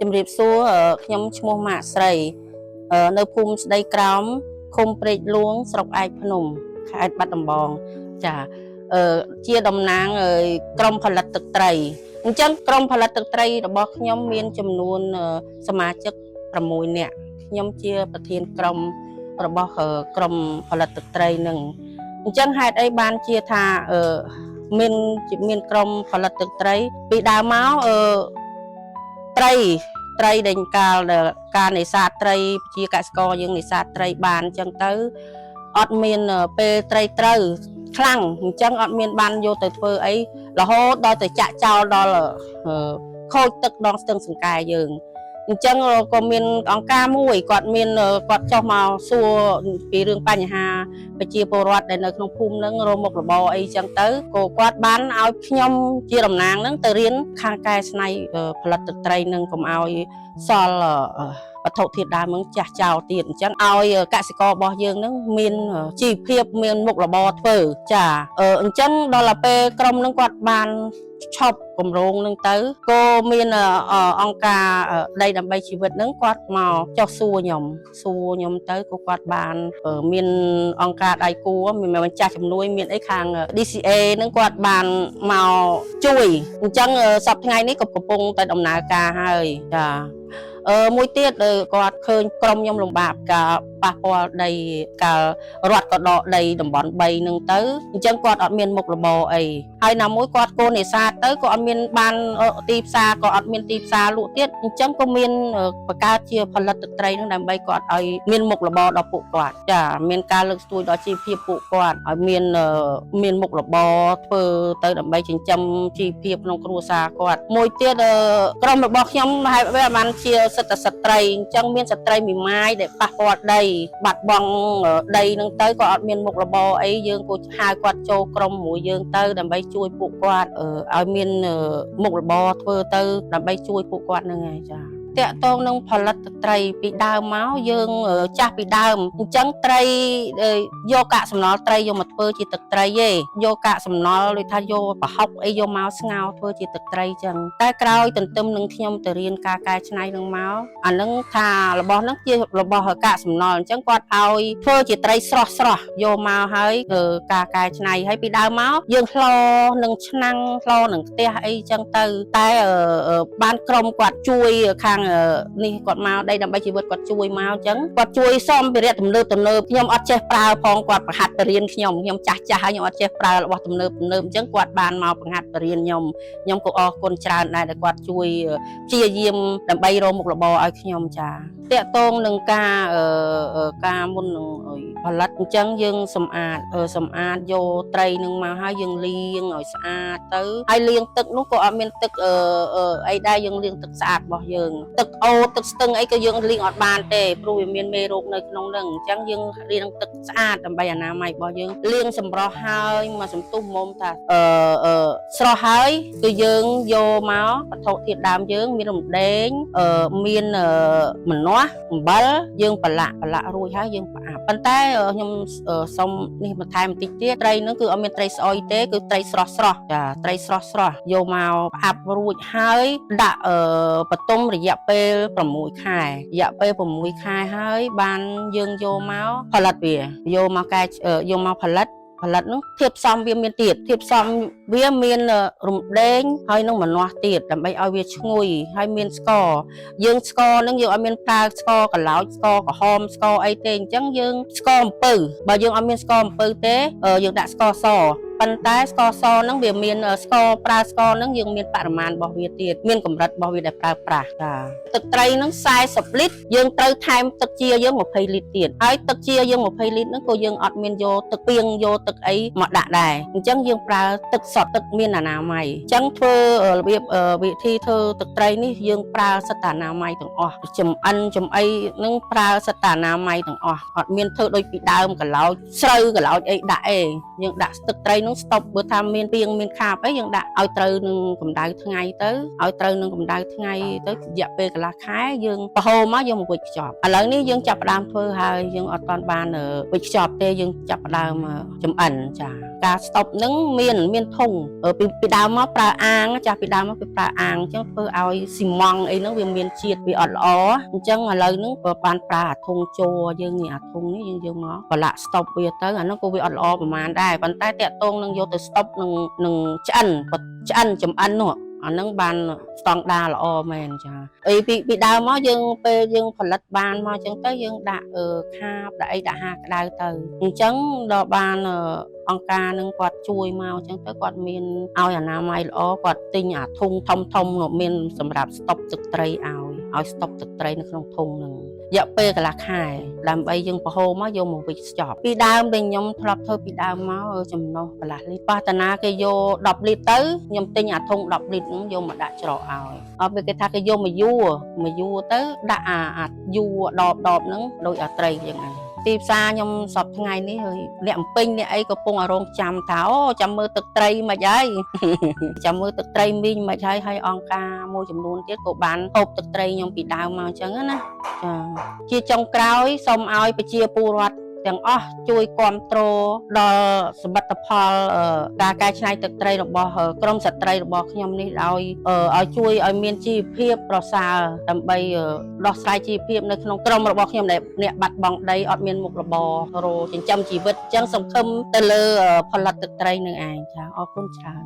ជំរាបសួរខ្ញុំឈ្មោះម៉ាក់ស្រីនៅភូមិស្ដីក្រោមឃុំព្រែកលួងស្រុកឯកភ្នំខេត្តបាត់ដំបងចាជាតំណាងក្រុមផលិតទឹកត្រីអញ្ចឹងក្រុមផលិតទឹកត្រីរបស់ខ្ញុំមានចំនួនសមាជិក6នាក់ខ្ញុំជាប្រធានក្រុមរបស់ក្រុមផលិតទឹកត្រីនឹងអញ្ចឹងហេតុអីបានជាថាមានក្រុមផលិតទឹកត្រីពីដើមមកត្រីដែលការនេសាទត្រីជាកសិករយើងនេសាទត្រីបានអញ្ចឹងទៅអត់មានពេលត្រីត្រូវខ្លាំងអញ្ចឹងអត់មានបានយកទៅធ្វើអីរហូតដល់ទៅចាក់ចោលដល់ខូចទឹកដងស្ទឹងសង្កែយើងអញ្ចឹងក៏មានអង្គការមួយគាត់ចុះមកសួរពីរឿងបញ្ហាប្រជាពលរដ្ឋដែលនៅក្នុងភូមិហ្នឹងរកមុខរបរអីចឹងទៅក៏គាត់បានឲ្យខ្ញុំជាតំណាងហ្នឹងទៅរៀនខាងកែច្នៃផលិតទឹកត្រីនឹងកុំឲ្យសល់វត្ថុធាតុដើមហ្នឹងចាស់ចោលទៀតអញ្ចឹងឲ្យកសិកររបស់យើងហ្នឹងមានជីវភាពមានមុខរបរធ្វើចាអញ្ចឹងដល់ពេលក្រុមហ្នឹងគាត់បានឈប់គម្រោងនឹងទៅក៏មានអង្គការដីដើម្បីជីវិតនឹងគាត់មកចុះសួរខ្ញុំទៅក៏គាត់បានមានអង្គការដៃគូមានម្ចាស់ជំនួយមានអីខាង DCA នឹងគាត់បានមកជួយអញ្ចឹងសប្តាហ៍ថ្ងៃនេះក៏កំពុងតែដំណើរការហើយចាមួយទៀតគាត់ឃើញក្រុមខ្ញុំលំបាកការប៉ះពាល់ដីកាលរដ្ឋក៏ដកដីតំបន់3នឹងទៅអញ្ចឹងគាត់អត់មានមុខរបរអីហើយណាមួយគាត់កូននេសាទទៅក៏អត់មានបានទីផ្សារក៏អត់មានទីផ្សារលក់ទៀតអញ្ចឹងក៏មានបង្កើតជាផលិតទឹកត្រីនឹងដើម្បីគាត់ឲ្យមានមុខរបរដល់ពួកគាត់ចាមានការលើកស្ទួយដល់ជីវភាពពួកគាត់ឲ្យមានមុខរបរធ្វើទៅដើម្បីចិញ្ចឹមជីវភាពក្នុងគ្រួសារគាត់មួយទៀតក្រុមរបស់ខ្ញុំហេតុវាបានជាសិទ្ធិស្ត្រីអញ្ចឹងមានស្ត្រីមីម៉ាយដែលប៉ះពាល់ដីបាត់បង់ដីនឹងទៅក៏អត់មានមុខរបរអីយើងក៏ហៅគាត់ចូលក្រុមមួយយើងទៅដើម្បីជួយពួកគាត់ឲ្យមានមុខរបរធ្វើទៅដើម្បីជួយពួកគាត់ហ្នឹងហើយចាតាក់ទងនឹងផលិតទឹកត្រីពីដើមមកយើងចាស់ពីដើមអញ្ចឹងត្រីយកកាកសំណល់ត្រីយកមកធ្វើជាទឹកត្រីទេយកកាកសំណល់ដូចថាយកប្រហុកអីយកមកស្ងោរធ្វើជាទឹកត្រីអញ្ចឹងតែក្រោយទន្ទឹមនឹងខ្ញុំទៅរៀនការកែច្នៃនឹងមកអានឹងថារបស់ហ្នឹងជារបស់កាកសំណល់អញ្ចឹងគាត់ឲ្យធ្វើជាត្រីស្រស់យកមកហើយការកែច្នៃហើយពីដើមមកយើងလှនឹងឆ្នាំងလှនឹងផ្ទះអីអញ្ចឹងទៅតែបានក្រុមគាត់ជួយខាងនេះគាត់មកដីដើម្បីជីវិតគាត់ជួយមកអញ្ចឹងគាត់ជួយសម្ភារៈទំនើបខ្ញុំអត់ចេះប្រើផងគាត់បង្ហាត់បរៀនខ្ញុំចាស់ហើយខ្ញុំអត់ចេះប្រើរបស់ទំនើបអញ្ចឹងគាត់បានមកបង្ហាត់បរៀនខ្ញុំក៏អរគុណច្រើនដែរដែលគាត់ជួយព្យាយាមដើម្បីរកមុខរបរឲ្យខ្ញុំចាតាក់ទងនឹងការមុននឹងផលិតអញ្ចឹងយើងសម្អាតយកត្រីនឹងមកហើយយើងលាងឲ្យស្អាតទៅហើយលាងទឹកនោះក៏អត់មានទឹកអីដែរយើងលាងទឹកស្អាតរបស់យើងទឹកអូរទឹកស្ទឹងអីក៏យើងលាងអត់បានទេព្រោះវាមានមេរោគនៅក្នុងហ្នឹងអញ្ចឹងយើងលាងទឹកស្អាតដើម្បីអនាម័យរបស់យើងលាងសម្រស់ហើយមកសន្ទុះមុំថាស្រស់ហើយគឺយើងយកមកវត្ថុធាតុដើមយើងមានរំដេងមានម្នាស់អំបិលយើងប្រឡាក់រួចហើយយើងផ្អាប់ប៉ុន្តែខ្ញុំសុំនេះបន្ថែមបន្តិចទៀតត្រីហ្នឹងគឺអត់មានត្រីស្អុយទេគឺត្រីស្រស់ចាត្រីស្រស់យកមកផ្អាប់រួចហើយដាក់បន្ទុំរយៈពេល6ខែហើយបានយើងយកមកផលិតវាយកមកផលិតនោះធាតុផ្សំវាមានទៀតធាតុផ្សំវាមានរំដេងហើយនឹងម្នាស់ទៀតដើម្បីឲ្យវាឈ្ងុយហើយមានស្ករយើងស្ករនឹងយើងអត់មានប្រើស្ករកឡោចស្ករក្រហមស្ករអីទេអញ្ចឹងយើងស្ករអំពៅបើយើងអត់មានស្ករអំពៅទេយើងដាក់ស្ករសប៉ុន្តែស្ករសហ្នឹងវាមានប្រើស្ករហ្នឹងយើងមានបរិមាណរបស់វាទៀតមានកម្រិតរបស់វាដែលប្រើប្រាស់ចាទឹកត្រីហ្នឹង40លីត្រយើងត្រូវថែមទឹកជាយើង20លីត្រទៀតហើយទឹកជាយើង20លីត្រហ្នឹងក៏យើងអត់មានយកទឹកពាងយកទឹកអីមកដាក់ដែរអញ្ចឹងយើងប្រើទឹកសុទ្ធទឹកមានអនាម័យអញ្ចឹងធ្វើរបៀបវិធីធ្វើទឹកត្រីនេះយើងប្រើសិទ្ធិអនាម័យទាំងអស់ចំអិនចំអីហ្នឹងប្រើសិទ្ធិអនាម័យទាំងអស់អត់មានធ្វើដូចពីដើមកឡោចស្រូវកឡោចអីដាក់ឯងយើងដាក់ទឹកត្រី នោះ stop បើថាមានពីងមានខាបអីយើងដាក់ឲ្យត្រូវនឹងកម្ដៅថ្ងៃទៅឲ្យត្រូវនឹងកម្ដៅថ្ងៃទៅរយៈពេលកន្លះខែយើងប្រហូរមកយើងមកវិចខ្ចប់ឥឡូវនេះយើងចាប់ផ្ដើមធ្វើហើយយើងអត់ទាន់បានវិចខ្ចប់ទេយើងចាប់ផ្ដើមចំអិនចាការ stop ហ្នឹងមានធុងពីដើមមកប្រើអាងចាស់ពីដើមមកពីប្រើអាងអញ្ចឹងធ្វើឲ្យស៊ីម៉ង់អីហ្នឹងវាមានជាតិវាអត់ល្អអញ្ចឹងឥឡូវហ្នឹងក៏បានប្រើអាធុងជ័រយើងនេះអាធុងនេះយើងយកមកប្រឡាក់ stop វាទៅអាហ្នឹងក៏វាអត់ល្អប្រហែលដែរប៉ុន្តែតាក់ទងនឹងយកទៅ stop នឹងឆ្អិនចំអិននោះអាហ្នឹងបានស្តង់ដារល្អមែនចាអីពីដើមមកយើងពេលយើងផលិតបានមកអញ្ចឹងទៅយើងដាក់ខាបដាក់អីដាក់ហាក្តៅទៅអញ្ចឹងដល់បានអង្គការនឹងគាត់ជួយមកអញ្ចឹងទៅគាត់មានឲ្យអនាម័យល្អគាត់ទិញអាធុងធំនោះមានសម្រាប់ stop ទឹកត្រីឲ្យ stop ទឹកត្រីនៅក្នុងធុងហ្នឹងរយៈពេលកន្លះខែដើម្បីយើងប្រហូរមកយកមកវិចខ្ចប់ពីដើមដែលខ្ញុំធ្លាប់ធ្វើពីដើមមកចំណុះកន្លះលីត្រប៉ះតាណាគេយក10លីត្រទៅខ្ញុំទិញអាធុង10លីត្រហ្នឹងយកមកដាក់ច្រកឲ្យពេលគេថាគេយកមកយួរទៅដាក់អាយួរដបហ្នឹងដូចអាត្រីយ៉ាងហ្នឹងទីផ្សារខ្ញុំសពថ្ងៃនេះហើយអ្នកអំពេញអ្នកអីក៏ពងរងចាំថាអូចាំមើលទឹកត្រីមិនហើយចាំមើលទឹកត្រីមីងមិនហើយអង្គការមួយចំនួនទៀតក៏បានហូបទឹកត្រីខ្ញុំពីដើមមកអញ្ចឹងណាចាជាចុងក្រោយសូមឲ្យប្រជាពលរដ្ឋទាំងអស់ជួយគ្រប់គ្រងដល់សមិទ្ធផលការកែច្នៃទឹកត្រីរបស់ក្រមស្ត្រីរបស់ខ្ញុំនេះឲ្យជួយឲ្យមានជីវភាពប្រសើរដើម្បីដោះស្រាយជីវភាពនៅក្នុងក្រមរបស់ខ្ញុំដែលអ្នកបាត់បង់ដីអត់មានមុខរបររកចិញ្ចឹមជីវិតអញ្ចឹងសង្ឃឹមទៅលើផលិតទឹកត្រីនឹងឯងចាអរគុណច្រើន